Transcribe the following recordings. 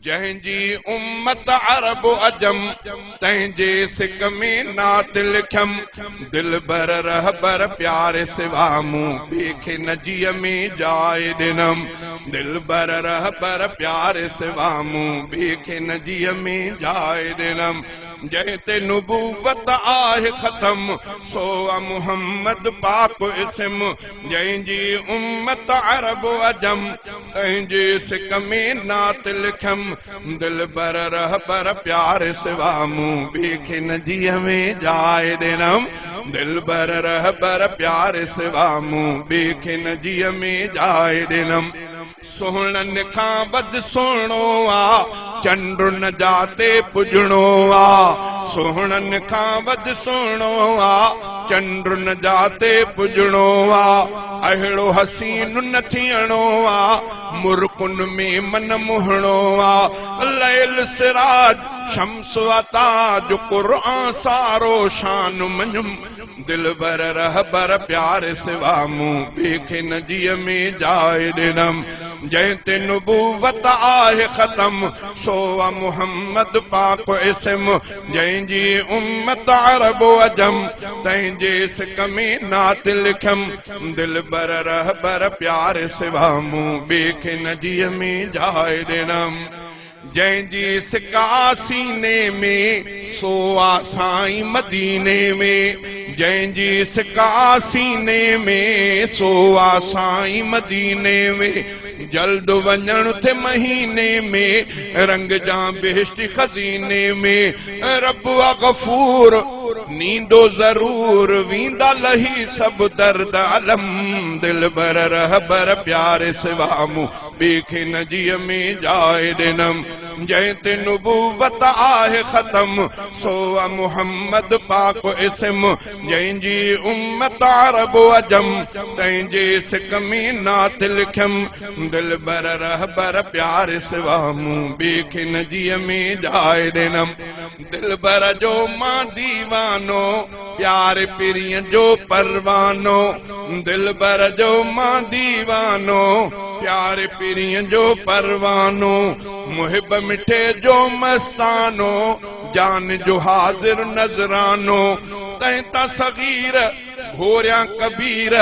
जंहिंजी उम्मत अरब अजम तंहिंजे सिक में नात लिखम दिलबर रहबर प्यारे सिवा मूं ॿिए नजीअ में जाए ॾिनम दिलबर रहबर प्यारे सिवा मूं ॿिए नजीअ में जाए ॾिनम जंहिं ते नुबूवत आहे ख़तम सो मुहम्मद पाक इस्म जंहिंजी उम्मत अरब अजम तंहिंजे सिक में नात लिखम दिलबर रहबर प्यारे सिवा मूं ॿिए नजीअ में जाए ॾिनम दिलबर रहबर प्यारे सिवा मूं ॿिए नजीअ में जाए ॾिनम सोहणन खां वध सोहणो आ चंड्र न जाते पुजणो आ सोहणन खां वध सोहणो आ चंड्र न जाते पुजणो आ अहिड़ो हसीन न थियणो आ मुर्कुन में मन मुहणो आ लैल सिराज शम्स ताज क़ुरान सारो शान मञुम दिलबर रहबर प्यारे सिवा मूं ॿिए नजीअ में जाए ॾिनम जंहिं ते नुबूवत आहे ख़तम सो मुहम्मद पाक इस्म जंहिंजी उम्मत अरब अजम तंहिंजे सिक में नात लिखम दिलबर रहबर प्यारे सिवा मूं ॿिए नजीअ में जाए ॾिनम जंहिंजी सिका सीने में सोआ साईं मदीने में जंहिंजी सिका सीने में सोआ साईं मदीने में जल्द वञण थे महीने में रंग जा बेहश्ती खजीने में रब गफूर नींदो जरूर वींदा लही सब दर्द अलम दिलबर रहबर प्यारे सिवा मूं ॿिए नजीअ में जाए ॾिनम जंहिं ते नुबूवत आहे ख़तम सो मुहम्मद पाक इस्म जंहिंजी उम्मत अरब अजम तंहिंजे सिक में नात लिखम दिलबर रहबर प्यारे सिवा मूं ॿिए नजीअ में जाए ॾिनम दिलबर जो मां दीवानो प्यारे पिरीअ जो परवानो दिलबर जो मां दीवानो प्यारे पिरीअ जो परवानो मुहिब मिठे जो मस्तानो जान जो हाजिर नजरानो तंहिं सगीर घोरिया कबीर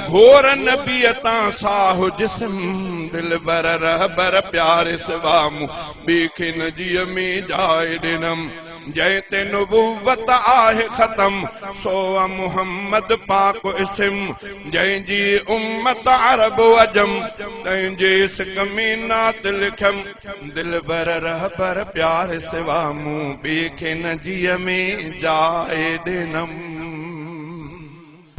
घोर नबीअता साहो जिस्म दिलबर रहबर प्यारे सिवा मूं ॿिए नजीअ में जाए ॾिनम जंहिं ते नुबूवत आहे ख़तम सो मुहम्मद पाक इस्म जंहिंजी उम्मत अरब अजम तंहिंजे सिक में नात लिखम दिलबर रहबर प्यारे सिवा मूं ॿिए नजीअ में जाए ॾिनम।